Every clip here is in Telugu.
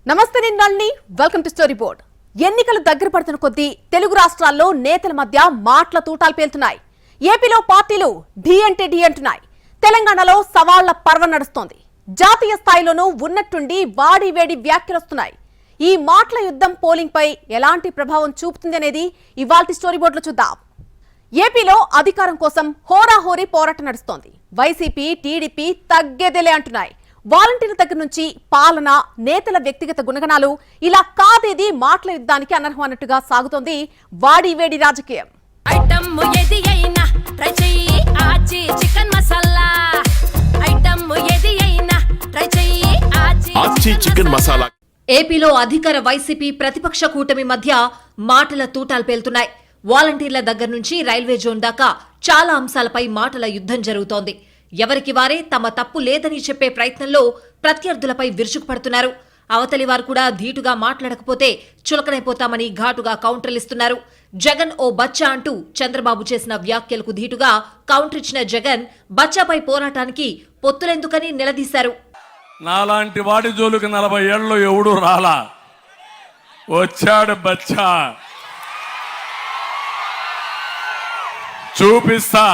నమస్తే నిన్నల్ని వెల్కమ్ టు స్టోరీ బోర్డ్. ఎన్నికలు దగ్గర పడుతున్న కొద్దీ తెలుగు రాష్ట్రాల్లో నేతల మధ్య మాటల తూటాలు పేలుతున్నాయి. ఏపీలో పార్టీలు ఢీ అంటే ఢీ అంటున్నాయి. తెలంగాణలో సవాళ్ల పర్వం నడుస్తోంది. జాతీయ స్థాయిలోనూ ఉన్నట్టుండి వాడి వేడి వ్యాఖ్యలొస్తున్నాయి. ఈ మాటల యుద్ధం పోలింగ్ పై ఎలాంటి ప్రభావం చూపుతుంది అనేది ఇవాల్టి స్టోరీ బోర్డులో చూద్దాం. ఏపీలో అధికారం కోసం హోరాహోరీ పోరాటం నడుస్తోంది. వైసీపీ, టీడీపీ తగ్గేదేలే అంటున్నాయి. వాలంటీర్ల దగ్గర నుంచి పాలన, నేతల వ్యక్తిగత గుణగణాలు ఇలా కాదేది మాటల యుద్ధానికి అనర్హం అన్నట్టుగా సాగుతోంది వాడి వేడి రాజకీయం. ఏపీలో అధికార వైసీపీ ప్రతిపక్ష కూటమి మధ్య మాటల తూటాలు పేలుతున్నాయి. వాలంటీర్ల దగ్గర నుంచి రైల్వే జోన్ దాకా చాలా అంశాలపై మాటల యుద్ధం జరుగుతోంది. ఎవరికి వారే తమ తప్పు లేదని చెప్పే ప్రయత్నంలో ప్రత్యర్థులపై విరుచుకుపడుతున్నారు. అవతలి వారు కూడా ధీటుగా మాట్లాడకపోతే చులకనైపోతామని ఘాటుగా కౌంటర్లిస్తున్నారు. జగన్ ఓ బచ్చా అంటూ చంద్రబాబు చేసిన వ్యాఖ్యలకు ధీటుగా కౌంటర్ ఇచ్చిన జగన్ బచ్చాపై పోరాటానికి పొత్తులెందుకని నిలదీశారు. నాలాంటి వాడి జోలికి 40 ఏళ్ళలో ఎవడూ రాలా, వచ్చాడు బచ్చా, చూపిస్తా,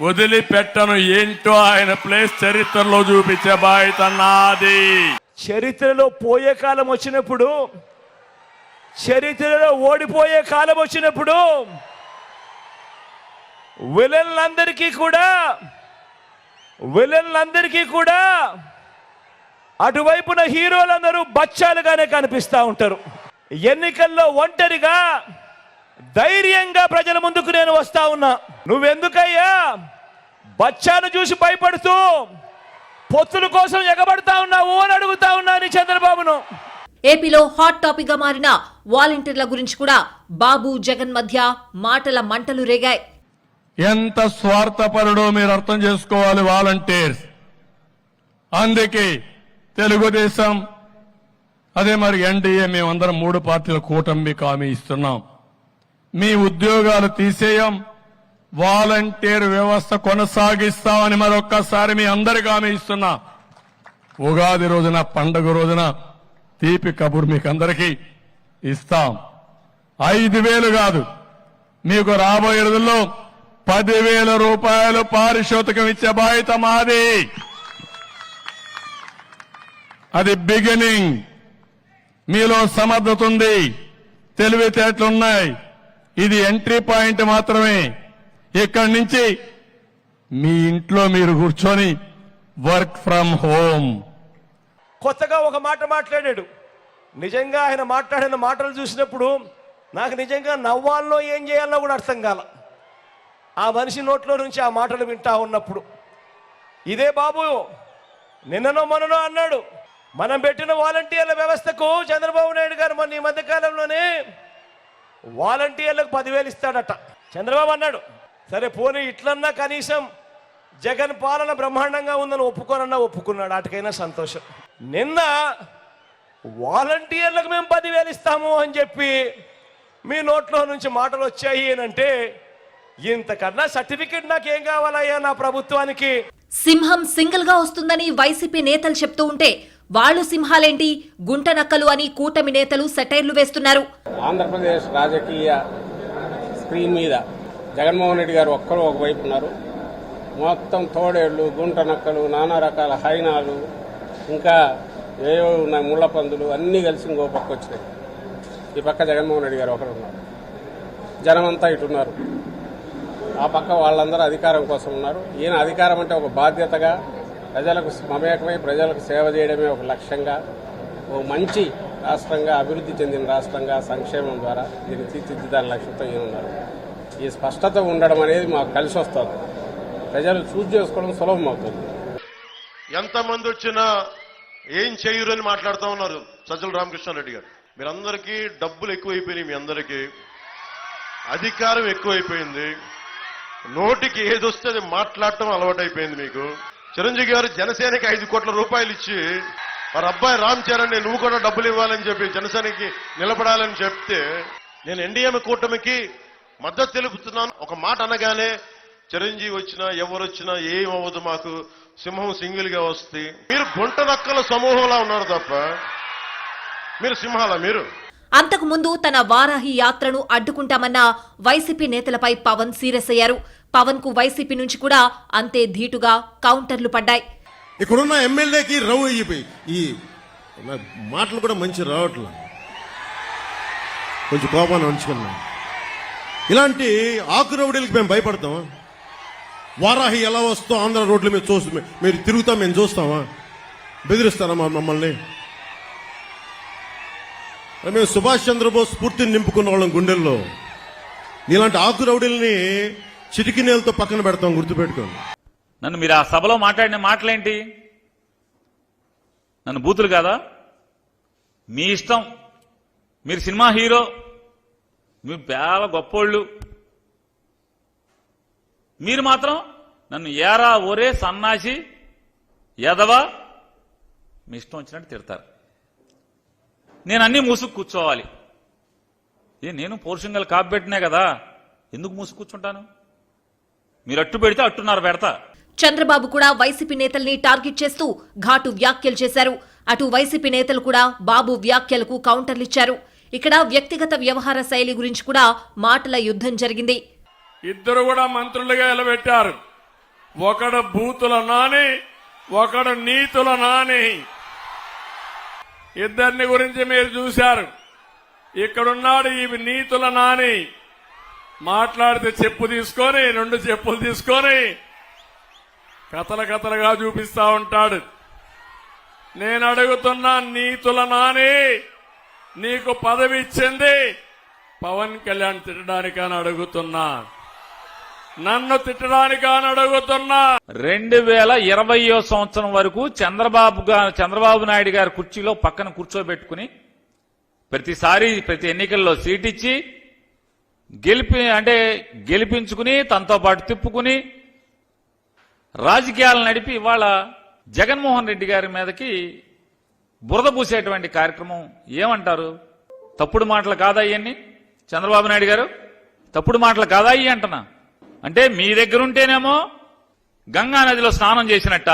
వదిలిపెట్టను, ఏంటో ఆయన ప్లేస్ చరిత్రలో చూపించే బాధ్యత నాది. చరిత్రలో పోయే కాలం వచ్చినప్పుడు, చరిత్రలో ఓడిపోయే కాలం వచ్చినప్పుడు విలన్లందరికీ కూడా అటువైపున హీరోలందరూ బచ్చాలుగానే కనిపిస్తూ ఉంటారు. ఎన్నికల్లో ఒంటరిగా ధైర్యంగా ప్రజల ముందుకు నేను వస్తా ఉన్నా. నువ్వెందుకయ్యా బచ్చాను చూసి భయపడుతూ పొత్తుల కోసం ఎగబడతా ఉన్నావు అని అడుగుతా ఉన్నాను చంద్రబాబును. ఏపీలో హాట్ టాపిక్ గా మారిన వాలంటీర్ల గురించి కూడా బాబు జగన్ మధ్య మాటల మంటలు రేగాయి. ఎంత స్వార్థపరుడో మీరు అర్థం చేసుకోవాలి వాలంటీర్స్. అందుకే తెలుగుదేశం, అదే మరి ఎన్డీఏ, మేమందరం 3 పార్టీల కూటమికి హామీ ఇస్తున్నాం. మీ ఉద్యోగాలు తీసేయం, వాలంటీర్ వ్యవస్థ కొనసాగిస్తామని మరొక్కసారి మీ అందరికీ హామీ ఇస్తున్నా. ఉగాది రోజున, పండుగ రోజున తీపి కబురు మీకు అందరికీ ఇస్తాం. 5,000 కాదు, మీకు రాబోయే రోజుల్లో 10,000 రూపాయలు పారితోషికం ఇచ్చే బాధ్యత మాది. అది బిగినింగ్. మీలో సమర్థత ఉంది, తెలివితేటలున్నాయి. ఇది ఎంట్రీ పాయింట్ మాత్రమే. ఇక్కడి నుంచి మీ ఇంట్లో మీరు కూర్చొని వర్క్ ఫ్రమ్ హోమ్. కొత్తగా ఒక మాట మాట్లాడాడు. నిజంగా ఆయన మాట్లాడిన మాటలు చూసినప్పుడు నాకు నిజంగా నవ్వాల్లో ఏం చేయాలో కూడా అర్థం కాల. ఆ మనిషి నోట్లో నుంచి ఆ మాటలు వింటా ఉన్నప్పుడు, ఇదే బాబు నిన్ననో మొన్ననో అన్నాడు, మనం పెట్టిన వాలంటీర్ల వ్యవస్థకు చంద్రబాబు నాయుడు గారు మొన్న ఈ మధ్యకాలంలోనే వాలంటీర్లకు 10,000 ఇస్తాడట. చంద్రబాబు అన్నాడు, సరే పోనీ ఇట్లన్నా కనీసం జగన్ పాలన బ్రహ్మాండంగా ఉందని ఒప్పుకున్నాడు. వాటికైనా సంతోషం. నిన్న వాలంటీర్లకు మేము 10,000 ఇస్తాము అని చెప్పి మీ నోట్లో నుంచి మాటలు వచ్చాయి అంటే ఇంతకన్నా సర్టిఫికెట్ నాకేం కావాలయ్యా నా ప్రభుత్వానికి. సింహం సింగిల్ గా వస్తుందని వైసీపీ నేతలు చెప్తూ ఉంటే వాళ్ళు సింహాలేంటి, గుంట నక్కలు అని కూటమి నేతలు సెటైర్లు వేస్తున్నారు. ఆంధ్రప్రదేశ్ రాజకీయ స్క్రీన్ మీద జగన్మోహన్ రెడ్డి గారు ఒక్కరు ఒకవైపు ఉన్నారు. మొత్తం తోడేళ్లు, గుంట నక్కలు, నానా రకాల హైనాలు, ఇంకా ఏవో ఉన్నాయి, ముళ్ళ పందులు అన్నీ కలిసి ఇంకో పక్క వచ్చినాయి. ఈ పక్క జగన్మోహన్ రెడ్డి గారు ఒకరు ఉన్నారు. జనమంతా ఇటున్నారు. ఆ పక్క వాళ్ళందరూ అధికారం కోసం ఉన్నారు. ఈయన అధికారం అంటే ఒక బాధ్యతగా, ప్రజలకు మమేకమై ప్రజలకు సేవ చేయడమే ఒక లక్ష్యంగా, ఓ మంచి రాష్ట్రంగా, అభివృద్ధి చెందిన రాష్ట్రంగా సంక్షేమం ద్వారా దీన్ని తీర్చిదిద్దాని లక్ష్యంతో ఈయన ఉన్నారు. ఈ స్పష్టత ఉండడం అనేది మాకు కలిసి వస్తుంది. ప్రజలు చూస్ చేసుకోవడం సులభం అవుతుంది. ఎంతమంది వచ్చినా ఏం చేయరు అని మాట్లాడుతూ ఉన్నారు సజ్జల రామకృష్ణారెడ్డి గారు. మీరందరికీ డబ్బులు ఎక్కువైపోయినాయి, మీ అందరికీ అధికారం ఎక్కువైపోయింది, నోటికి ఏదొస్తే అది మాట్లాడటం అలవాటైపోయింది మీకు. చిరంజీవి గారు జనసేనకి 5 కోట్ల రూపాయలు ఇచ్చి వారి అబ్బాయి రామ్ చరణ్ నువ్వు కూడా డబ్బులు ఇవ్వాలని చెప్పి జనసేనకి నిలబడాలని చెప్తే, నేను ఎన్డీఏ కూటమికి మద్దతు తెలుపుతున్నాను ఒక మాట అనగానే చిరంజీవి వచ్చినా ఎవరు వచ్చినా ఏమవ్వదు, మాకు సింహం సింగిల్ గా వస్తే మీరు గుంట నక్కల సమూహంలా ఉన్నారు తప్ప మీరు సింహాల మీరు? అంతకుముందు తన వారాహి యాత్రను అడ్డుకుంటామన్న వైసీపీ నేతలపై పవన్ సీరియస్ అయ్యారు. పవన్ కు వైసీపీ నుంచి కూడా అంతే ధీటుగా కౌంటర్లు పడ్డాయి. ఇక్కడున్న ఎమ్మెల్యేకి రవ్వు అయిపోయి ఈ మాటలు కూడా మంచి రావట్లేదు, కొంచెం కోపాన్ని ఉంచుకున్నాం. ఇలాంటి ఆకురవుడీలకి మేము భయపడతాం? వారాహి ఎలా వస్తో ఆంధ్ర రోడ్ల మీద చూస్తాం, మీరు తిరుగుతాం మేము చూస్తామా? బెదిరిస్తారా మమ్మల్ని? మేము సుభాష్ చంద్రబోస్ స్ఫూర్తిని నింపుకున్న వాళ్ళం గుండెల్లో. ఇలాంటి ఆకురవుడీల్ని చిటికి నేలతో పక్కన పెడతాం, గుర్తుపెట్టుకోండి. నన్ను మీరు ఆ సభలో మాట్లాడిన మాటలేంటి? నన్ను బూతులు కాదా? మీ ఇష్టం, మీరు సినిమా హీరో, మీరు చాలా గొప్పోళ్ళు, మీరు మాత్రం నన్ను ఏరా ఒరే సన్నాసి ఎదవా మీ ఇష్టం వచ్చినట్టు తిడతారు. నేను అన్నీ మూసుకు కూర్చోవాలి. నేను పౌరుషంగా కాపెట్టినా కదా, ఎందుకు మూసుకు కూర్చుంటాను? మీరు అట్టు పెడితే అట్టున్నారు పెడతా. చంద్రబాబు కూడా వైసీపీ నేతల్ని టార్గెట్ చేస్తూ ఘాటు వ్యాఖ్యలు చేశారు. అటు వైసీపీ నేతలు కూడా బాబు వ్యాఖ్యలకు కౌంటర్లిచ్చారు. ఇక్కడ వ్యక్తిగత వ్యవహార శైలి గురించి కూడా మాటల యుద్ధం జరిగింది. ఇద్దరు కూడా మంత్రులుగా నిలబెట్టారు. ఒకడు బూతుల నాని, ఒకడు నీతుల నాని. ఇద్దరిని గురించి మీరు చూశారు. ఇక్కడున్నాడు ఈ నీతుల నాని. మాట్లాడితే చెప్పు తీసుకొని, 2 చెప్పులు తీసుకొని కథలుగా చూపిస్తా ఉంటాడు. నేను అడుగుతున్నా, నీతుల నాని, నీకు పదవి ఇచ్చింది పవన్ కళ్యాణ్ తిట్టడానికని అడుగుతున్నా, నన్ను తిట్టడానికని అడుగుతున్నా. 2020 సంవత్సరం వరకు చంద్రబాబు నాయుడు గారి కుర్చీలో పక్కన కూర్చోబెట్టుకుని ప్రతిసారి ప్రతి ఎన్నికల్లో సీట్ ఇచ్చి గెలిపించుకుని తనతో పాటు తిప్పుకుని రాజకీయాలు నడిపి ఇవాళ జగన్మోహన్ రెడ్డి గారి మీదకి బురద పూసేటువంటి కార్యక్రమం ఏమంటారు? తప్పుడు మాటలు కాదా ఇవన్నీ? చంద్రబాబు నాయుడు గారు తప్పుడు మాటలు కాదా ఇవి అంటున్నా? అంటే మీ దగ్గరుంటేనేమో గంగా నదిలో స్నానం చేసినట్ట.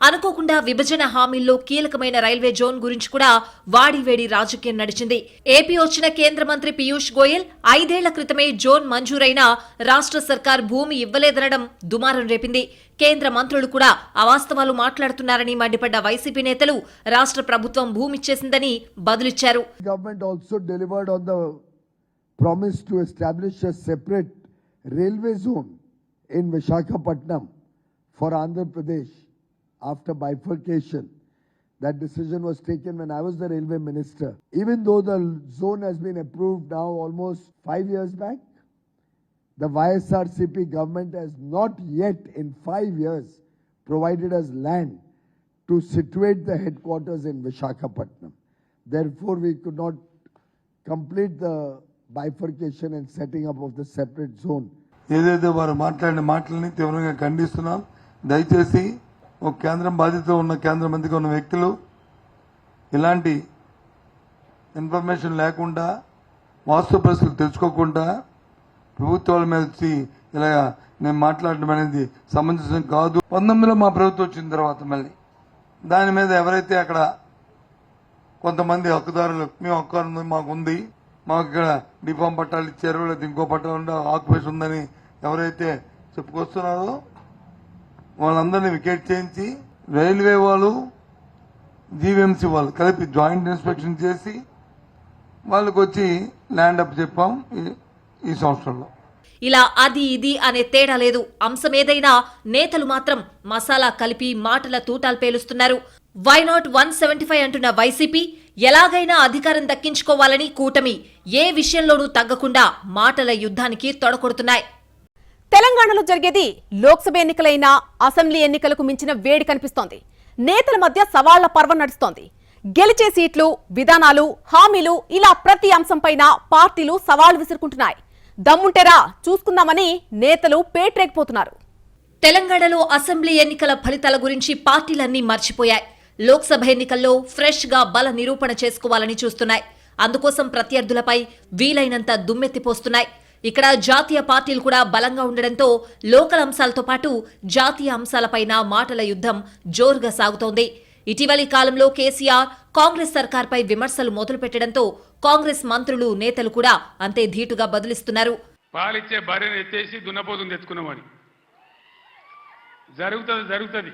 అనుకోకుండా విభజన హామీల్లో కీలకమైన రైల్వే జోన్ గురించి కూడా వాడివేడి రాజకీయం నడిచింది. ఏపీ వచ్చిన కేంద్ర మంత్రి పీయూష్ గోయల్ 5 ఏళ్ల క్రితమే జోన్ మంజూరైనా రాష్ట్ర సర్కార్ భూమి ఇవ్వలేదనడం దుమారం రేపింది. కేంద్ర మంత్రులు కూడా అవాస్తవాలు మాట్లాడుతున్నారని మండిపడ్డ వైసీపీ నేతలు రాష్ట్ర ప్రభుత్వం భూమి ఇచ్చేసిందని బదులిచ్చారు. Government also delivered on the promise to establish a separate railway zone in Visakhapatnam for Andhra Pradesh. After bifurcation, that decision was taken when I was the railway minister. Even though the zone has been approved now almost 5 years back, the YSRCP government has not yet in 5 years provided us land to situate the headquarters in Visakhapatnam. Therefore, we could not complete the bifurcation and setting up of the separate zone. ఏదైతే వారు మాట్లాడిన మాటలని తీవ్రంగా ఖండిస్తున్నాం. దయచేసి ఒక కేంద్రం బాధ్యతలో ఉన్న కేంద్ర మంత్రిగా ఉన్న వ్యక్తులు ఇలాంటి ఇన్ఫర్మేషన్ లేకుండా, వాస్తవ పరిస్థితులు తెలుసుకోకుండా ప్రభుత్వాల మీద వచ్చి ఇలా నేను మాట్లాడడం అనేది సమంజసం కాదు. 19లో మా ప్రభుత్వం వచ్చిన తర్వాత మళ్ళీ దాని మీద ఎవరైతే అక్కడ కొంతమంది హక్కుదారులు, మేము హక్కు మాకుంది, మాకు ఇక్కడ డిఫామ్ పట్టాలు ఇచ్చారు, లేదా ఇంకో పట్టాలు ఆక్యుపేషన్ ఉందని ఎవరైతే చెప్పుకొస్తున్నారో వాళ్ళందరినీ వికెట్ చేయించి రైల్వే వాళ్ళు, జీవీఎంసీ వాళ్ళు కలిపి జాయింట్ ఇన్స్పెక్షన్ చేసి వాళ్ళకి వచ్చి ల్యాండ్ అప్ చెప్పాం ఈ సంవత్సరంలో. ఇలా అది ఇది అనే తేడా లేదు. అంశం ఏదైనా నేతలు మాత్రం మసాలా కలిపి మాటల తూటాలు పేలుస్తున్నారు. వై నాట్ 175 అంటున్న వైసీపీ ఎలాగైనా అధికారం దక్కించుకోవాలని కూటమి ఏ విషయంలోనూ తగ్గకుండా మాటల యుద్ధానికి తొడగొడుతున్నాయి. తెలంగాణలో జరిగేది లోక్సభ ఎన్నికలైనా అసెంబ్లీ ఎన్నికలకు మించిన వేడి కనిపిస్తోంది. నేతల మధ్య సవాళ్ల పర్వం నడుస్తోంది. గెలిచే సీట్లు, విధానాలు, హామీలు ఇలా ప్రతి అంశంపైన పార్టీలు సవాళ్లు విసురుకుంటున్నాయి. దమ్ముంటేరా చూసుకుందామని నేతలు పేట్రేగిపోతున్నారు. తెలంగాణలో అసెంబ్లీ ఎన్నికల ఫలితాల గురించి పార్టీలన్నీ మర్చిపోయాయి. లోక్సభ ఎన్నికల్లో ఫ్రెష్ గా బల నిరూపణ చేసుకోవాలని చూస్తున్నాయి. అందుకోసం ప్రత్యర్థులపై వీలైనంత దుమ్మెత్తిపోస్తున్నాయి. ఇక్కడ జాతీయ పార్టీలు కూడా బలంగా ఉండడంతో లోకల్ అంశాలతో పాటు జాతీయ అంశాలపైన మాటల యుద్ధం జోరుగా సాగుతోంది. ఇటీవలి కాలంలో కేసీఆర్ కాంగ్రెస్ సర్కార్పై విమర్శలు మొదలుపెట్టడంతో కాంగ్రెస్ మంత్రులు నేతలు కూడా అంతే ధీటుగా బదులిస్తున్నారు. పాలిచ్చే భార్యను ఎత్తేసి దున్నపోతుని తెచ్చుకున్నామని జరుగుతుంది.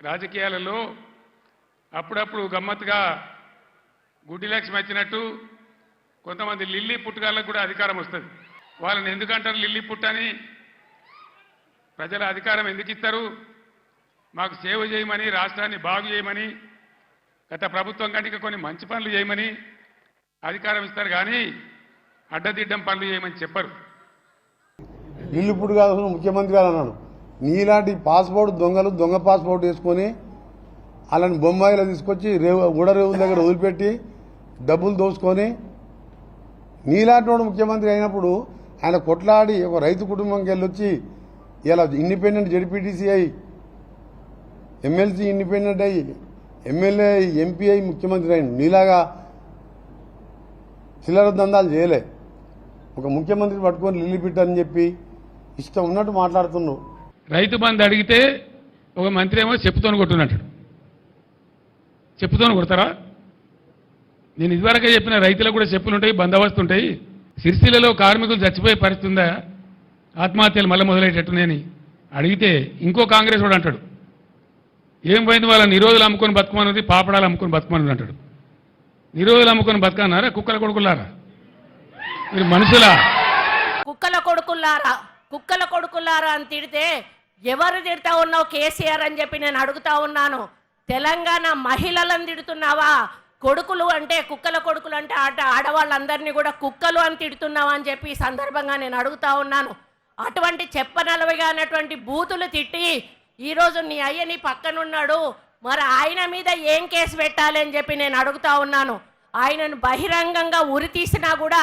రాజకీయాలలో అప్పుడప్పుడు గమ్మత్తుగా గుడ్డి లక్ష్మి వచ్చినట్టు కొంతమంది లిల్లీ పుట్టుగాళ్ళకు కూడా అధికారం వస్తుంది. వాళ్ళని ఎందుకంటారు లిల్లీ పుట్టని? ప్రజల అధికారం ఎందుకు ఇస్తారు? మాకు సేవ చేయమని, రాష్ట్రాన్ని బాగు చేయమని, గత ప్రభుత్వం కంటే కొన్ని మంచి పనులు చేయమని అధికారం ఇస్తారు, కానీ అడ్డదిడ్డం పనులు చేయమని చెప్పరు. ఇల్లుపుడు కాదు ముఖ్యమంత్రి గారు అన్నాడు, నీలాంటి పాస్పోర్ట్ దొంగలు దొంగ పాస్పోర్ట్ వేసుకొని అలాని బొంబాయిలో తీసుకొచ్చి ఊడరేవుల దగ్గర వదిలిపెట్టి డబ్బులు దోసుకొని నీలాంటి వాడు ముఖ్యమంత్రి అయినప్పుడు ఆయన కొట్లాడి ఒక రైతు కుటుంబంకి వెళ్ళొచ్చి ఇలా ఇండిపెండెంట్ జడ్పీటీసీ అయి ఎమ్మెల్సీ ఇండిపెండెంట్ అయ్యి ఎమ్మెల్యే ఎంపీ అయి ముఖ్యమంత్రి అయిన నీలాగా చిల్లర దందాలు చేయలే. ఒక ముఖ్యమంత్రి పట్టుకొని లిల్లీ పెట్టని చెప్పి ఇష్టం ఉన్నట్టు మాట్లాడుతున్నావు. రైతు బంధు అడిగితే ఒక మంత్రి ఏమో చెప్పుతోని కొట్టున్నట్టు. చెప్పుతోని కొడతారా? నేను ఇదివరకే చెప్పిన రైతులకు కూడా చెప్పులుంటాయి, బందోబస్తు ఉంటాయి. సిరిసిల్లలో కార్మికులు చచ్చిపోయే పరిస్థితి ఉందా? ఆత్మహత్యలు మళ్ళీ మొదలయ్యేటట్టునేని అడిగితే ఇంకో కాంగ్రెస్ వాడు అంటాడు, ఏం పోయింది వాళ్ళ నిరోధులు అమ్ముకొని బతుకమన్నది, పాపడాలు అమ్ముకొని బతుకమన్నది అంటాడు. నిరోధులు అమ్ముకొని బతకన్నారా? కుక్కల కొడుకులారా మీరు? మనుషులా? కుక్కల కొడుకులారా అని తిడితే ఎవరు తిడతా ఉన్నావు కేసీఆర్ అని చెప్పి నేను అడుగుతా ఉన్నాను. తెలంగాణ మహిళలను తిడుతున్నావా? కొడుకులు అంటే కుక్కల కొడుకులు అంటే ఆడవాళ్ళందరినీ కూడా కుక్కలు అని తిడుతున్నావా అని చెప్పి ఈ సందర్భంగా నేను అడుగుతా ఉన్నాను. అటువంటి చెప్పనలవిగా అన్నటువంటి బూతులు తిట్టి ఈరోజు నీ అయ్య నీ పక్కనున్నాడు, మరి ఆయన మీద ఏం కేసు పెట్టాలి అని చెప్పి నేను అడుగుతా ఉన్నాను. ఆయనను బహిరంగంగా ఉరి తీసినా కూడా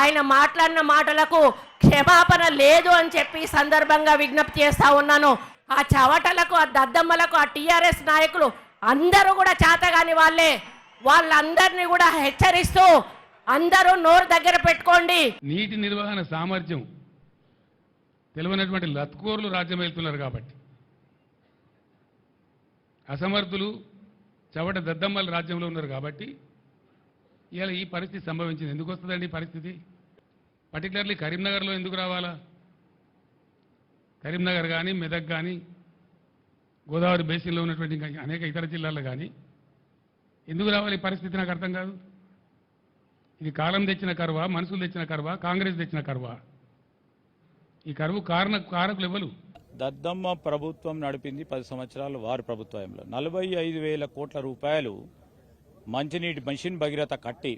ఆయన మాట్లాడిన మాటలకు క్షమాపణ లేదు అని చెప్పి సందర్భంగా విజ్ఞప్తి చేస్తా ఉన్నాను. ఆ చవటలకు, ఆ దద్దమ్మలకు, ఆ టీఆర్ఎస్ నాయకులు అందరూ కూడా చేతగాని వాళ్ళందరినీ కూడా హెచ్చరిస్తూ అందరూ నోరు దగ్గర పెట్టుకోండి. నీటి నిర్వహణ సామర్థ్యం తెలియనటువంటి లత్కోర్లు రాజ్యం వెళ్తున్నారు కాబట్టి, అసమర్థులు చవట దద్దమ్మల రాజ్యంలో ఉన్నారు కాబట్టి ఇలా ఈ పరిస్థితి సంభవించింది. ఎందుకు వస్తుందండి ఈ పరిస్థితి? పర్టికులర్లీ కరీంనగర్లో ఎందుకు రావాలా? కరీంనగర్ కానీ, మెదక్ కానీ, గోదావరి బేసిన్లో ఉన్నటువంటి ఇంకా అనేక ఇతర జిల్లాల్లో కానీ ఎందుకు రావాలి ఈ పరిస్థితి? నాకు అర్థం కాదు. ఇది కాలం తెచ్చిన కరువా, మనుషులు తెచ్చిన కరువా, కాంగ్రెస్ తెచ్చిన కరువా? ఈ కరువు కారకులు ఎవరు? దద్దమ్మ ప్రభుత్వం నడిపింది 10 సంవత్సరాలు వారి ప్రభుత్వంలో 45,000 కోట్ల రూపాయలు మంచినీటి మిషన్ భగీరథ కట్టి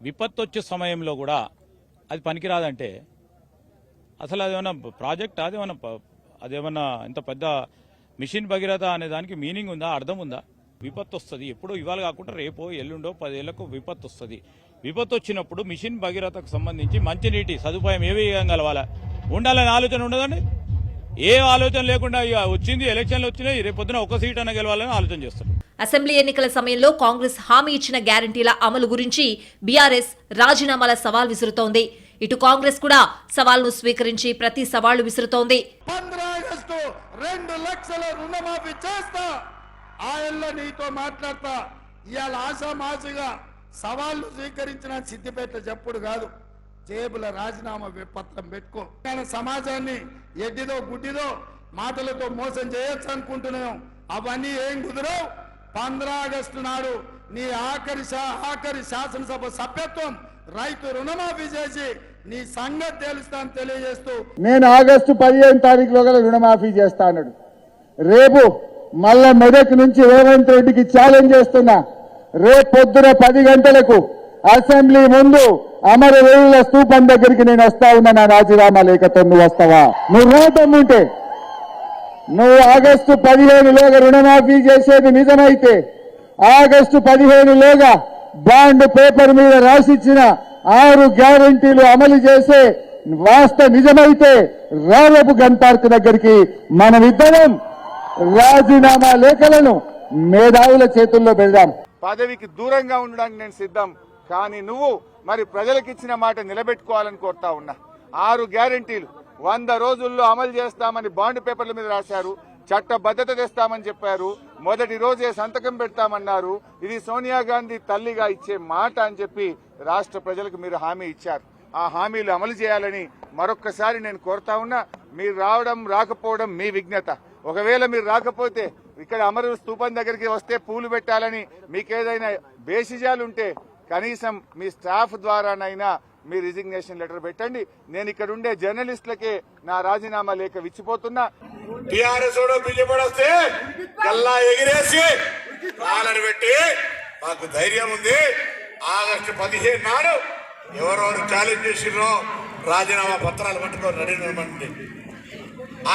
విపత్తు వచ్చే సమయంలో కూడా అది పనికిరాదంటే అసలు అదేమన్నా ప్రాజెక్ట్? అదేమన్నా ఇంత పెద్ద మిషన్ భగీరథ అనే దానికి మీనింగ్ ఉందా? అర్థం ఉందా? విపత్తు వస్తుంది ఎప్పుడో, ఇవాళ కాకుండా రేపో ఎల్లుండో 10 ఏళ్లకు విపత్తు వస్తుంది. విపత్తు వచ్చినప్పుడు మిషన్ భగీరథకు సంబంధించి మంచినీటి సదుపాయం ఏ విధంగా కలవాలా ఉండాలని ఆలోచన ఉండదండి. ఏ ఆలోచన లేకుండా వచ్చింది, ఎలక్షన్లు వచ్చినాయి, రేపు పొద్దున ఒక సీట్ అన్న గెలవాలని ఆలోచన చేస్తారు. అసెంబ్లీ ఎన్నికల సమయంలో కాంగ్రెస్ హామీ ఇచ్చిన గ్యారంటీల అమలు గురించి బీఆర్ఎస్ రాజీనామాల సవాల్ విసురుతోంది. ఇటు కాంగ్రెస్ కూడా సవాల్ను స్వీకరించి ప్రతి సవాళ్లు విసురుతోంది. 15 ఆగస్టు 2 లక్షల రుణమాఫీ చేస్తా, ఆయనలో నీతో మాట్లాడతా. ఇవాళ ఆశామాషిగా సవాళ్లు స్వీకరించిన సిద్దిపేట చెప్పుడు కాదు, జేబుల రాజీనామా పత్రం పెట్టుకో. సమాజాన్ని ఎడ్డిదో గుడ్డిదో మాటలతో మోసం చేయొచ్చు అనుకుంటున్నాం. అవన్నీ ఏం కుదరవు. 15 ఆగస్టు నాడు నీ ఆఖరి శాసనసభ సభ్యత్వం రైతు రుణమాఫీ చేసి నీ సంగతి తెలుస్తాను తెలియజేస్తూ, నేను ఆగస్టు 15 తారీఖులో గల రుణమాఫీ చేస్తా అన్నాడు. రేపు మళ్ళా మెదక్ నుంచి రేవంత్ రెడ్డికి ఛాలెంజ్ చేస్తున్నా. రేపు పొద్దున 10 గంటలకు అసెంబ్లీ ముందు అమరవీరుల స్తూపం దగ్గరికి నేను వస్తా ఉన్నా. నా రాజీనామా లేఖతో నువ్వు వస్తావా? నువ్వు రుణముంటే నువ్వు ఆగస్టు 15లోగా రుణమాఫీ చేసేది నిజమైతే, ఆగస్టు 15లోగా బాండ్ పేపర్ మీద రాసిచ్చిన 6 గ్యారంటీలు అమలు చేసే వాస్తవ నిజమైతే రేపు గన్ పార్క్ దగ్గరికి మనమిద్దరం రాజీనామా లేఖలను మేధావుల చేతుల్లో పెడదాం. పదవికి దూరంగా ఉండడానికి నేను సిద్ధం, కానీ నువ్వు మరి ప్రజలకు ఇచ్చిన మాట నిలబెట్టుకోవాలని కోరుతా ఉన్నా. 6 గ్యారంటీలు 100 రోజుల్లో అమలు చేస్తామని బాండ్ పేపర్ల మీద రాశారు. చట్టబద్ధత తెస్తామని చెప్పారు. మొదటి రోజే సంతకం పెడతామన్నారు. ఇది సోనియా గాంధీ తల్లిగా ఇచ్చే మాట అని చెప్పి రాష్ట్ర ప్రజలకు మీరు హామీ ఇచ్చారు. ఆ హామీలు అమలు చేయాలని మరొక్కసారి నేను కోరుతా ఉన్నా. మీరు రావడం రాకపోవడం మీ విజ్ఞత. ఒకవేళ మీరు రాకపోతే ఇక్కడ అమరు స్తూపం దగ్గరికి వస్తే పూలు పెట్టాలని మీకేదైనా బేసిజాలుంటే కనీసం మీ స్టాఫ్ ద్వారానైనా మీ రిజిగ్నేషన్ లెటర్ పెట్టండి. నేను ఇక్కడ ఉండే జర్నలిస్టులకే నా రాజీనామా లేఖ విచ్చిపోతున్నా. టీఆర్ఎస్ బీజేపీ వస్తే గల్లా ఎగిరేసి కాలర్ పెట్టి మాకు ధైర్యం ఉంది. ఆగస్టు 15 నాడు ఎవరెవరు ఛాలెంజ్ చేసిర్రో రాజీనామా పత్రాలు పట్టుకొని రెడీ నిలబడండి.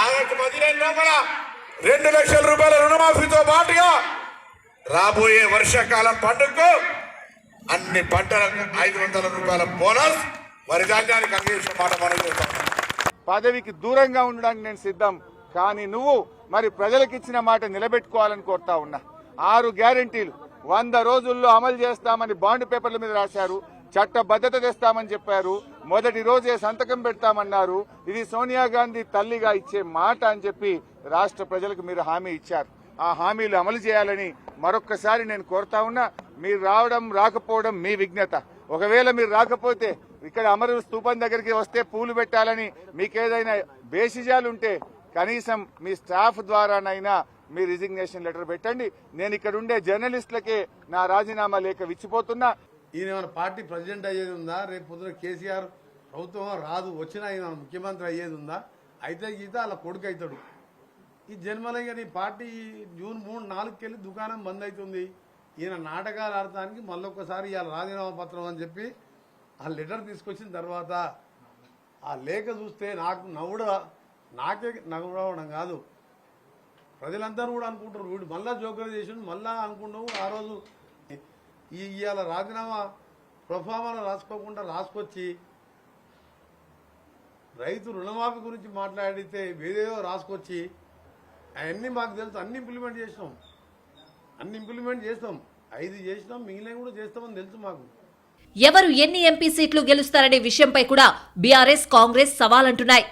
ఆగస్టు 15 లోపల 2 లక్షల రూపాయల రుణమాఫీతో పాటుగా రాబోయే వర్షాకాలం పంటకు అన్ని పంటలకు 500 రూపాయల బోనస్ వరి ధాన్యానికి అందించిన మాట మనం చేస్తాం. పదవికి దూరంగా ఉండడానికి నేను సిద్ధం. కానీ నువ్వు మరి ప్రజలకు ఇచ్చిన మాట నిలబెట్టుకోవాలని కోరుతా ఉన్నా. 6 గ్యారెంటీలు 100 రోజుల్లో అమలు చేస్తామని బాండ్ పేపర్ల మీద రాశారు. చట్టబద్ధత తెస్తామని చెప్పారు. మొదటి రోజే సంతకం పెడతామన్నారు. ఇది సోనియా గాంధీ తల్లిగా ఇచ్చే మాట అని చెప్పి రాష్ట్ర ప్రజలకు మీరు హామీ ఇచ్చారు. ఆ హామీలు అమలు చేయాలని మరొక్కసారి నేను కోరుతా ఉన్నా. మీరు రావడం రాకపోవడం మీ విజ్ఞత. ఒకవేళ మీరు రాకపోతే ఇక్కడ అమరు స్తూపం దగ్గరికి వస్తే పూలు పెట్టాలని మీకేదైనా బేసిజాలుంటే కనీసం మీ స్టాఫ్ ద్వారానైనా మీ రిజిగ్నేషన్ లెటర్ పెట్టండి. నేను ఇక్కడ ఉండే జర్నలిస్టులకే నా రాజీనామా లేఖ విచ్చిపోతున్నా. ఈయన ఏమైనా పార్టీ ప్రెసిడెంట్ అయ్యేది ఉందా? రేపు పొద్దున కేసీఆర్ ప్రభుత్వం రాదు, వచ్చినా ఈయన ముఖ్యమంత్రి అయ్యేది ఉందా? అయితే గీత అలా కొడుకు అవుతాడు. ఈ జన్మలంగా నీ పార్టీ జూన్ 3, 4కి వెళ్ళి దుకాణం బంద్ అవుతుంది. ఈయన నాటకాలు ఆడటానికి మళ్ళొక్కసారి ఇవాళ రాజీనామా పత్రం అని చెప్పి ఆ లెటర్ తీసుకొచ్చిన తర్వాత ఆ లేఖ చూస్తే నాకే నవ్వడం కాదు, ప్రజలందరూ కూడా అనుకుంటారు వీడు మళ్ళా జోకర్ చేసి మళ్ళా అనుకుంటావు. ఆ రోజు ఇవాళ రాజీనామా ప్రొఫామాలో రాసుకొచ్చి రైతు రుణమాఫీ గురించి మాట్లాడితే వేరేదో రాసుకొచ్చి అవన్నీ మాకు తెలుసు. అన్ని ఇంప్లిమెంట్ చేసినాం. 5 చేసినాం, మిగిలిన కూడా చేస్తామని తెలుసు మాకు. ఎవరు ఎన్ని ఎంపీ సీట్లు గెలుస్తారనే విషయంపై కూడా బీఆర్ఎస్, కాంగ్రెస్ సవాలంటున్నాయి.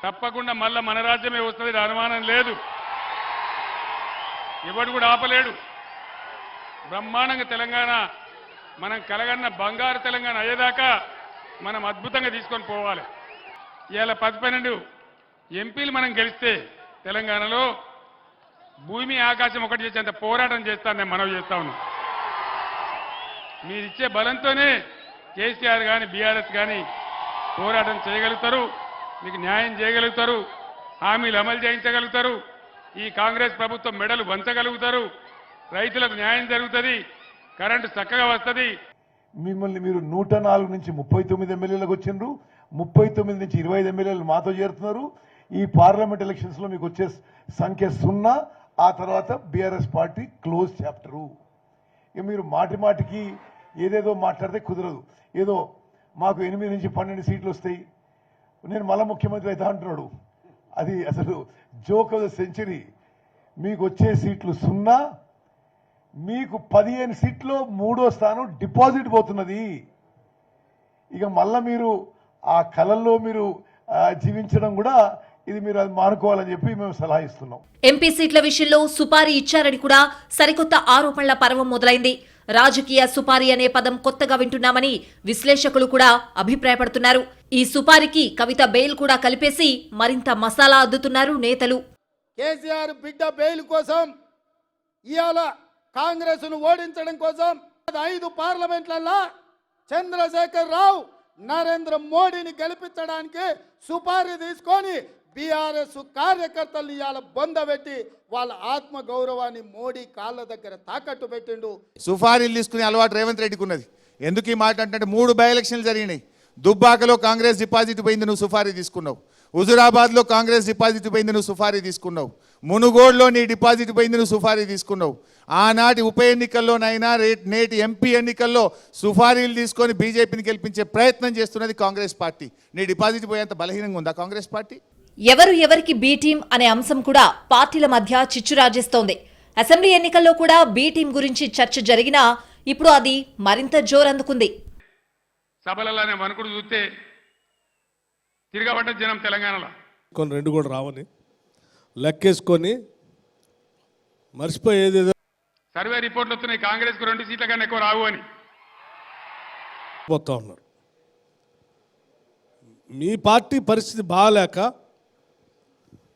తప్పకుండా మళ్ళా మన రాజ్యమే వస్తుంది, అనుమానం లేదు. ఎవడు కూడా ఆపలేడు. బ్రహ్మాండంగా తెలంగాణ మనం కలగన్న బంగారు తెలంగాణ అయ్యేదాకా మనం అద్భుతంగా తీసుకొని పోవాలి. ఇవాళ 10-12 ఎంపీలు మనం గెలిస్తే తెలంగాణలో భూమి ఆకాశం ఒకటి చేసేంత పోరాటం చేస్తాను నేను మనవి చేస్తా ఉన్నాను. మీరిచ్చే బలంతోనే కేసీఆర్ కానీ బీఆర్ఎస్ కానీ పోరాటం చేయగలుగుతారు, మీకు న్యాయం చేయగలుగుతారు, హామీలు అమలు చేయించగలుగుతారు, ఈ కాంగ్రెస్ ప్రభుత్వం మెడలు వంచగలుగుతారు, రైతులకు న్యాయం జరుగుతుంది, కరెంటు చక్కగా వస్తుంది. మిమ్మల్ని మీరు 104 నుంచి 39 ఎమ్మెల్యేలకు వచ్చిండ్రు. 39 నుంచి 25 ఎమ్మెల్యేలు మాతో చేరుతున్నారు. ఈ పార్లమెంట్ ఎలక్షన్స్ లో మీకు వచ్చే సంఖ్య 0. ఆ తర్వాత బీఆర్ఎస్ పార్టీ క్లోజ్ చాప్టరు. ఇక మీరు మాటికి ఏదేదో మాట్లాడితే కుదరదు. ఏదో మాకు 8 నుంచి 12 సీట్లు వస్తాయి, నేను మళ్ళా ముఖ్యమంత్రి అవుతా అంటున్నాడు. అది అసలు జోక్ ఆఫ్ ద సెంచరీ. మీకు వచ్చే సీట్లు 0. మీకు 15 సీట్లో 3వ స్థానం డిపాజిట్ పోతున్నది. ఇక మళ్ళా మీరు ఆ కళల్లో మీరు జీవించడం కూడా ఇది మీరు అది మానుకోవాలని చెప్పి మేము సలహా ఇస్తున్నాం. ఎంపీ సీట్ల విషయంలో సుపారీ ఇచ్చారని కూడా సరికొత్త ఆరోపణల పర్వం మొదలైంది. రాజకీయ సుపారీ అనే పదం కొత్తగా వింటున్నామని విశ్లేషకులు కూడా అభిప్రాయపడుతున్నారు. ఈ సుపారీకి కవిత బెయిల్ కూడా కలిపేసి మరింత మసాలా అద్దుతున్నారు నేతలు. కేసీఆర్ బిడ్డ బెయిల్ కోసం ఇవాళ కాంగ్రెస్ ను ఓడించడం కోసం 5 పార్లమెంట్లలో చంద్రశేఖర్ రావు నరేంద్ర మోడీని గెలిపించడానికి సుపారీ తీసుకొని బీఆర్ఎస్ కార్యకర్తలు ఇవాళ బొందబెట్టి వాళ్ళ ఆత్మ గౌరవాన్ని మోడీ కాళ్ళ దగ్గర తాకట్టు పెట్టిండు. సుపారీలు తీసుకునే అలవాటు రేవంత్ రెడ్డికి ఉన్నది. ఎందుకు ఈ మాట అంటే 3 బై ఎలక్షన్లు జరిగినాయి. దుబ్బాకలో కాంగ్రెస్ డిపాజిట్ పోయింది, నువ్వు సుపారీ తీసుకున్నావు. హుజురాబాద్లో కాంగ్రెస్ డిపాజిట్ పోయింది, నువ్వు సుపారీ తీసుకున్నావు. మునుగోడులో నీ డిపాజిట్ పోయింది, నువ్వు సుపారీ తీసుకున్నావు. ఆనాటి ఉప ఎన్నికల్లోనైనా నేటి ఎంపీ ఎన్నికల్లో సుపారీలు తీసుకొని బీజేపీని గెలిపించే ప్రయత్నం చేస్తున్నది కాంగ్రెస్ పార్టీ. నీ డిపాజిట్ పోయేంత బలహీనంగా ఉందా కాంగ్రెస్ పార్టీ? ఎవరికి బీ టీం అనే అంశం కూడా పార్టీల మధ్య చిచ్చు రాజేస్తోంది. అసెంబ్లీ ఎన్నికల్లో కూడా బీ టీం గురించి చర్చ జరిగినా ఇప్పుడు అది మరింత జోరందుకుంది. సభలలోనే వణుకుడు చూస్తే తిరగబడ్డ జనం తెలంగాణలో 2 కూడా రావని లెక్కేసుకొని మర్చిపోయేది సర్వే రిపోర్ట్లు వస్తున్నాయి, కాంగ్రెస్కు 2 సీట్ల కన్నా ఎక్కువ రావు అని. పోతా ఉన్నారు. మీ పార్టీ పరిస్థితి బాగాలేక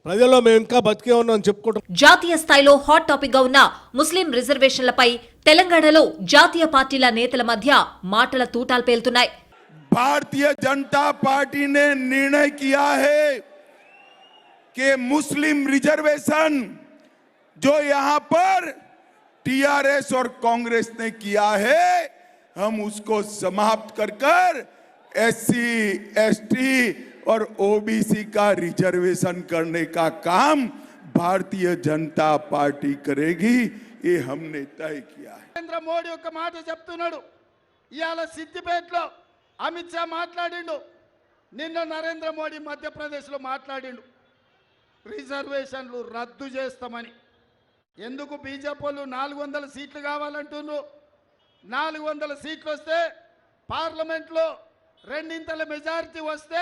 ప్రజల్లో మేము ఇంకా బతికే ఉన్నాం చెప్పుకుంటాం. జాతీయ స్థాయిలో హాట్ టాపిక్ గా ఉన్న ముస్లిం రిజర్వేషన్లపై తెలంగాణలో జాతీయ పార్టీల నేతల మధ్య మాటల తూటాలు పేలుతున్నాయి. भारतीय जनता पार्टी ने निर्णय किया है कि मुस्लिम रिजर्वेशन जो यहां पर टीआरएस और कांग्रेस ने किया है, हम उसको समाप्त कर एससी, एसटी और ओबीसी का रिजर्वेशन करने का काम भारतीय जनता पार्टी करेगी. ये हमने तय किया है. నరేంద్ర మోడీ ఒక మాట చెప్తున్నాడు. ఇవాళ సిద్దిపేటలో అమిత్ షా మాట్లాడిండు, నిన్న నరేంద్ర మోడీ మధ్యప్రదేశ్లో మాట్లాడిండు రిజర్వేషన్లు రద్దు చేస్తామని. ఎందుకు బీజేపీ వాళ్ళు 400 సీట్లు కావాలంటున్నారు? 400 సీట్లు వస్తే పార్లమెంట్లో 2/3 మెజారిటీ వస్తే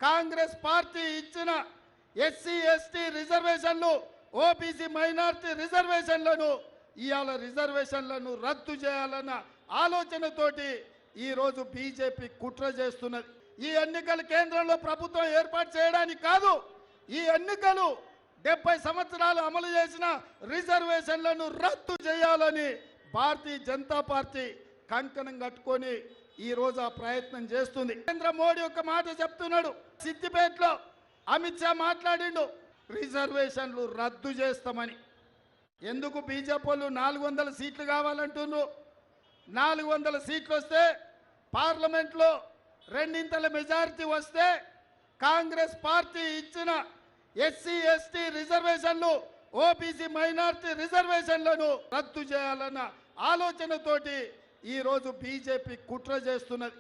కాంగ్రెస్ పార్టీ ఇచ్చిన ఎస్సీ, ఎస్టీ రిజర్వేషన్లు, ఓబీసీ మైనారిటీ రిజర్వేషన్లను ఇవాళ రిజర్వేషన్లను రద్దు చేయాలన్న ఆలోచనతోటి ఈరోజు బీజేపీ కుట్ర చేస్తున్నది. ఈ ఎన్నికలు కేంద్రంలో ప్రభుత్వం ఏర్పాటు చేయడానికి కాదు, ఈ ఎన్నికలు 70 సంవత్సరాలు అమలు చేసిన రిజర్వేషన్లను రద్దు చేయాలని భారతీయ జనతా పార్టీ కంకణం కట్టుకొని ఈరోజు ఆ ప్రయత్నం చేస్తుంది. నరేంద్ర మోడీ ఒక మాట చెప్తున్నాడు, సిద్దిపేటలో అమిత్ షా మాట్లాడిండు, రిజర్వేషన్లు రద్దు చేస్తామని. ఎందుకు బీజేపీ వాళ్ళు 400 సీట్లు కావాలంటున్నారు? 400 సీట్లు వస్తే పార్లమెంట్లో 2/3 మెజారిటీ వస్తే కాంగ్రెస్ పార్టీ ఇచ్చిన ఎస్సీ, ఎస్టీ రిజర్వేషన్లు, ఓబీసీ మైనారిటీ రిజర్వేషన్లను రద్దు చేయాలన్న ఆలోచనతోటి ఈరోజు బీజేపీ కుట్ర చేస్తున్నది.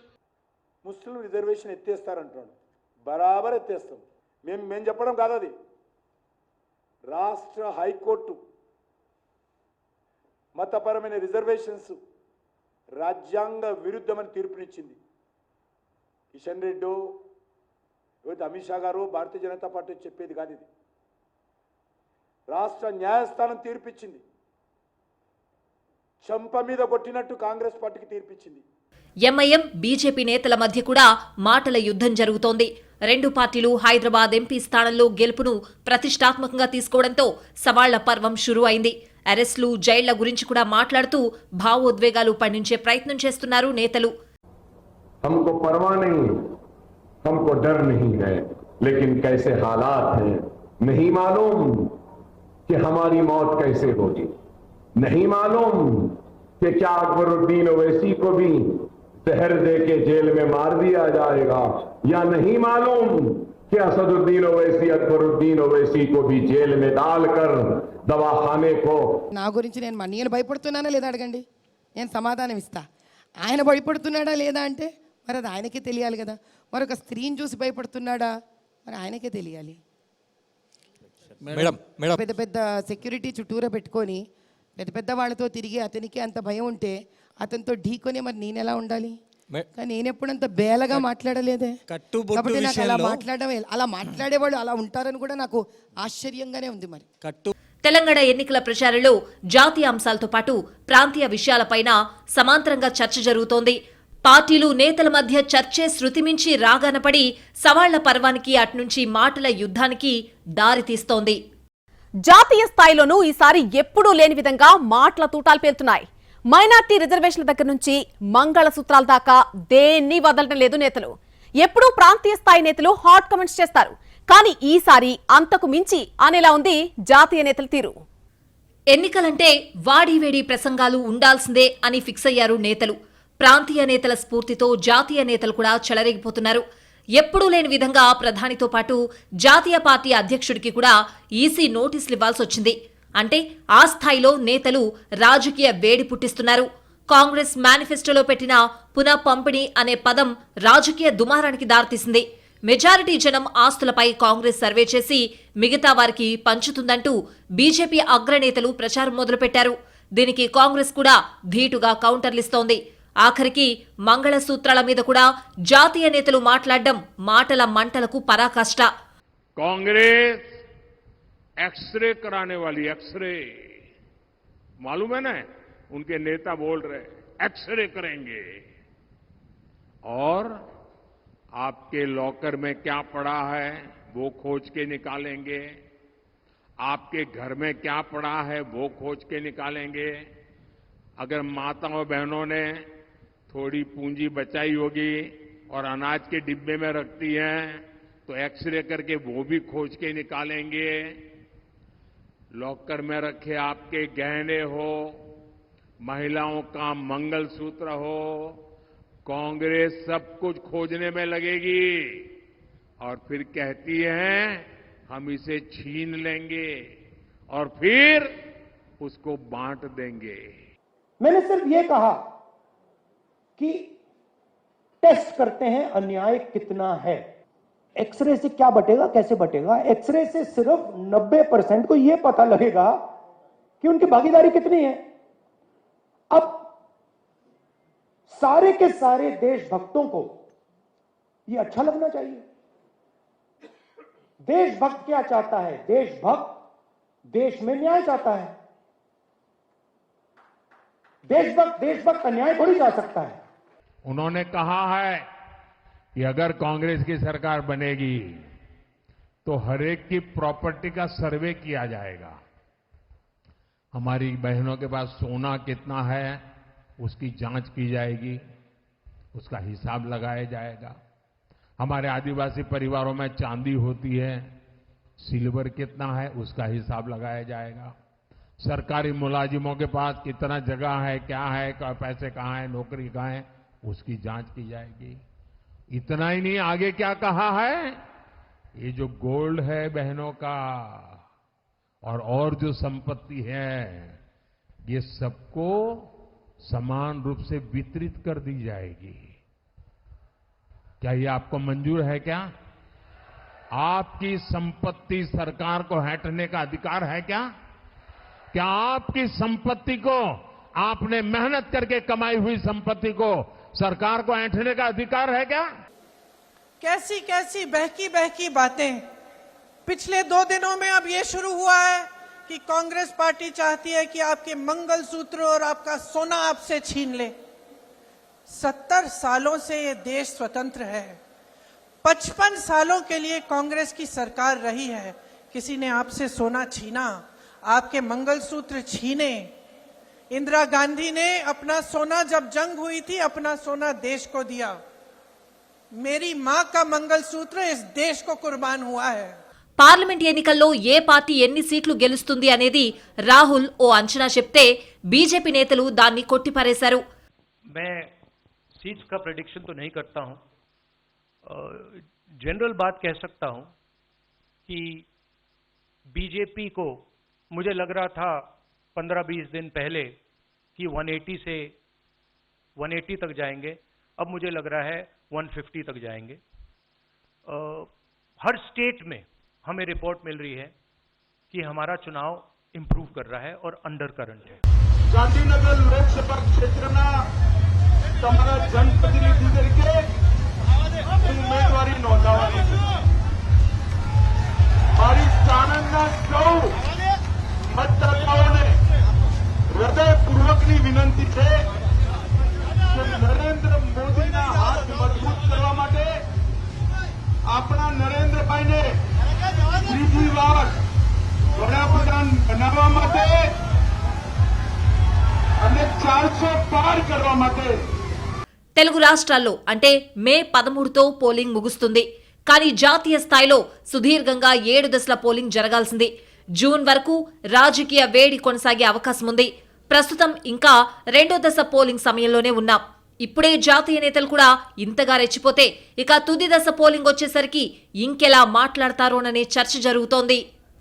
ముస్లిం రిజర్వేషన్ ఎత్తేస్తారంటున్నాడు. బరాబర్ ఎత్తేస్తాం. మేము చెప్పడం కాదు, అది రాష్ట్ర హైకోర్టు మతపరమైన రిజర్వేషన్స్ రాజ్యాంగ విరుద్ధమని తీర్పునిచ్చింది. కిషన్ రెడ్డి, అమిత్ షా గారు, భారతీయ జనతా పార్టీ చెప్పేది కాదు, ఇది రాష్ట్ర న్యాయస్థానం తీర్పిచ్చింది. చంప మీద కొట్టినట్టు కాంగ్రెస్ పార్టీకి తీర్పిచ్చింది. ఎంఐఎం, బీజేపీ నేతల మధ్య కూడా మాటల యుద్ధం జరుగుతోంది. 2 పార్టీలు హైదరాబాద్ ఎంపీ స్థానంలో గెలుపును ప్రతిష్టాత్మకంగా తీసుకోవడంతో సవాళ్ల పర్వం షురూ అయింది. అరెస్టులు, జైళ్ల గురించి కూడా మాట్లాడుతూ భావోద్వేగాలు పండించే ప్రయత్నం చేస్తున్నారు నేతలు. हमको परवाह नहीं, हमको डर नहीं है, लेकिन कैसे हालात हैं नहीं मालूम कि हमारी मौत कैसे होगी. नहीं मालूम कि क्या अकबरुद्दीन ओवैसी को भी जहर दे के जेल में मार दिया जाएगा, या नहीं मालूम कि असदुद्दीन ओवैसी, अकबरुद्दीन ओवैसी को भी जेल में डालकर दवाखाने को. నా గురించి నేను నేను భయపడుతున్నానా లేదా అడగండి, నేను సమాధానం ఇస్తా. ఆయన భయపడుతున్నాడా లేదా అంటే మరి అది ఆయనకే తెలియాలి కదా. మరొక స్త్రీని చూసి భయపడుతున్నాడా మరి ఆయనకే తెలియాలి. పెద్ద పెద్ద సెక్యూరిటీ చుట్టూరా పెట్టుకొని పెద్ద పెద్ద వాళ్ళతో తిరిగి అతనికి అంత భయం ఉంటే అతనితో ఢీకొని మరి నేను ఎలా ఉండాలి? కానీ నేను ఎప్పుడంత బేలగా మాట్లాడలేదే, కాబట్టి నాకు అలా మాట్లాడేవాళ్ళు అలా ఉంటారని కూడా నాకు ఆశ్చర్యంగానే ఉంది. మరి తెలంగాణ ఎన్నికల ప్రచారంలో జాతీయ అంశాలతో పాటు ప్రాంతీయ విషయాలపైన సమాంతరంగా చర్చ జరుగుతోంది. పార్టీలు, నేతల మధ్య చర్చే శృతిమించి రాగానపడి సవాళ్ల పర్వానికి, అట్నుంచి మాటల యుద్ధానికి దారితీస్తోంది. జాతీయ స్థాయిలోనూ ఈసారి ఎప్పుడూ లేని విధంగా మాటల తూటాలు పేలుతున్నాయి. మైనార్టీ రిజర్వేషన్ల దగ్గర నుంచి మంగళసూత్రాల దాకా దేన్ని వదలటం లేదు నేతలు. ఎప్పుడూ ప్రాంతీయ స్థాయి నేతలు హాట్ కామెంట్స్ చేస్తారు, కానీ ఈసారి అంతకు మించి అనేలా ఉంది జాతీయ నేతల తీరు. ఎన్నికలంటే వాడివేడి ప్రసంగాలు ఉండాల్సిందే అని ఫిక్స్ అయ్యారు నేతలు. ప్రాంతీయ నేతల స్ఫూర్తితో జాతీయ నేతలు కూడా చెలరేగిపోతున్నారు. ఎప్పుడూ లేని విధంగా ప్రధానితో పాటు జాతీయ పార్టీ అధ్యక్షుడికి కూడా ఈసీ నోటీసులు ఇవ్వాల్సి వచ్చింది. అంటే ఆ స్థాయిలో నేతలు రాజకీయ వేడి పుట్టిస్తున్నారు. కాంగ్రెస్ మేనిఫెస్టోలో పెట్టిన పునః పంపిణీ అనే పదం రాజకీయ దుమారానికి దారితీసింది. మెజారిటీ జనం ఆస్తులపై కాంగ్రెస్ సర్వే చేసి మిగతా వారికి పంచుతుందంటూ బీజేపీ అగ్రనేతలు ప్రచారం మొదలుపెట్టారు. దీనికి కాంగ్రెస్ కూడా ధీటుగా కౌంటర్లిస్తోంది. ఆఖరికి మంగళసూత్రాల మీద కూడా జాతీయ నేతలు మాట్లాడడం మాటల మంటలకు పరాకాష్ట. కాంగ్రెస్ एक्सरे कराने वाली एक्सरे, मालूम है ना, उनके नेता बोल रहे एक्सरे करेंगे और आपके लॉकर में क्या पड़ा है वो खोज के निकालेंगे, आपके घर में क्या पड़ा है वो खोज के निकालेंगे। अगर माताओं बहनों ने थोड़ी पूंजी बचाई होगी और अनाज के डिब्बे में रखती हैं तो एक्सरे करके वो भी खोज के निकालेंगे। लॉकर में रखे आपके गहने हो, महिलाओं का मंगलसूत्र हो, कांग्रेस सब कुछ खोजने में लगेगी और फिर कहती है हम इसे छीन लेंगे और फिर उसको बांट देंगे। मैंने सिर्फ ये कहा कि टेस्ट करते हैं अन्याय कितना है। एक्सरे से क्या बटेगा, कैसे बटेगा? एक्सरे से सिर्फ 90% को यह पता लगेगा कि उनकी भागीदारी कितनी है। अब सारे के सारे देशभक्तों को यह अच्छा लगना चाहिए। देशभक्त क्या चाहता है? देशभक्त देश में न्याय चाहता है। देशभक्त अन्याय थोड़ी चाह सकता है। उन्होंने कहा है कि अगर कांग्रेस की सरकार बनेगी तो हर एक की प्रॉपर्टी का सर्वे किया जाएगा। हमारी बहनों के पास सोना कितना है उसकी जांच की जाएगी, उसका हिसाब लगाया जाएगा। हमारे आदिवासी परिवारों में चांदी होती है, सिल्वर कितना है उसका हिसाब लगाया जाएगा। सरकारी मुलाजिमों के पास कितना जगह है, क्या है, पैसे कहाँ है, नौकरी कहाँ है, उसकी जांच की जाएगी। इतना ही नहीं, आगे क्या कहा है, ये जो गोल्ड है बहनों का और जो संपत्ति है ये सबको समान रूप से वितरित कर दी जाएगी। क्या ये आपको मंजूर है? क्या आपकी संपत्ति सरकार को हटने का अधिकार है? क्या आपकी संपत्ति को, आपने मेहनत करके कमाई हुई संपत्ति को सरकार को ऐंठने का अधिकार है? क्या कैसी कैसी बहकी बहकी बातें। पिछले 2 दिनों में अब ये शुरू हुआ है कि कांग्रेस पार्टी चाहती है कि आपके मंगलसूत्र और आपका सोना आपसे छीन ले। 70 सालों से ये देश स्वतंत्र है। 55 सालों के लिए कांग्रेस की सरकार रही है। किसी ने आपसे सोना छीना, आपके मंगलसूत्र छीने? इंदिरा गांधी ने अपना सोना, जब जंग हुई थी, अपना सोना देश को दिया। मेरी मां का मंगलसूत्र इस देश को कुर्बान हुआ है। పార్లమెంట్ ఎన్నికల్లో ఏ పార్టీ ఎన్ని సీట్లు గెలుస్తుంది అనేది రాహుల్ ఓ అంచనా చెప్తే బీజేపీ నేతలు దాన్ని కొట్టిపారేశారు. मैं सीट्स का प्रेडिक्शन तो नहीं करता हूं, जनरल बात कह सकता हूं कि बीजेपी को, मुझे लग रहा था 15-20 दिन पहले कि 180 से 180 तक जाएंगे, अब मुझे लग रहा है 150 तक जाएंगे। हर स्टेट में हमें रिपोर्ट मिल रही है कि हमारा चुनाव इंप्रूव कर रहा है और अंडर करंट है। ગાંધીનગર લોકસભા ક્ષેત્રના તમારા જનપ્રતિનિધિ તરીકે ઉમેદવારી નોંધાવવાની છે। મારી સાણંદના સૌ મતદાતાઓને હૃદયપૂર્વકની વિનંતી છે કે નરેન્દ્ર મોદીના હાથ મજબૂત કરવા માટે આપણા નરેન્દ્રભાઈને ત્રીજી વાર વડાપ્રધાન બનાવવા માટે અને 400 પાર કરવા માટે తెలుగు రాష్ట్రాల్లో అంటే మే 13తో పోలింగ్ ముగుస్తుంది. కానీ జాతీయ స్థాయిలో సుదీర్ఘంగా 7 దశల పోలింగ్ జరగాల్సింది. జూన్ వరకు రాజకీయ వేడి కొనసాగే అవకాశం ఉంది. ప్రస్తుతం ఇంకా 2వ దశ పోలింగ్ సమయంలోనే ఉన్నాం. ఇప్పుడే జాతీయ నేతలు కూడా ఇంతగా రెచ్చిపోతే ఇక తుది దశ పోలింగ్ వచ్చేసరికి ఇంకెలా మాట్లాడతారోననే చర్చ జరుగుతోంది.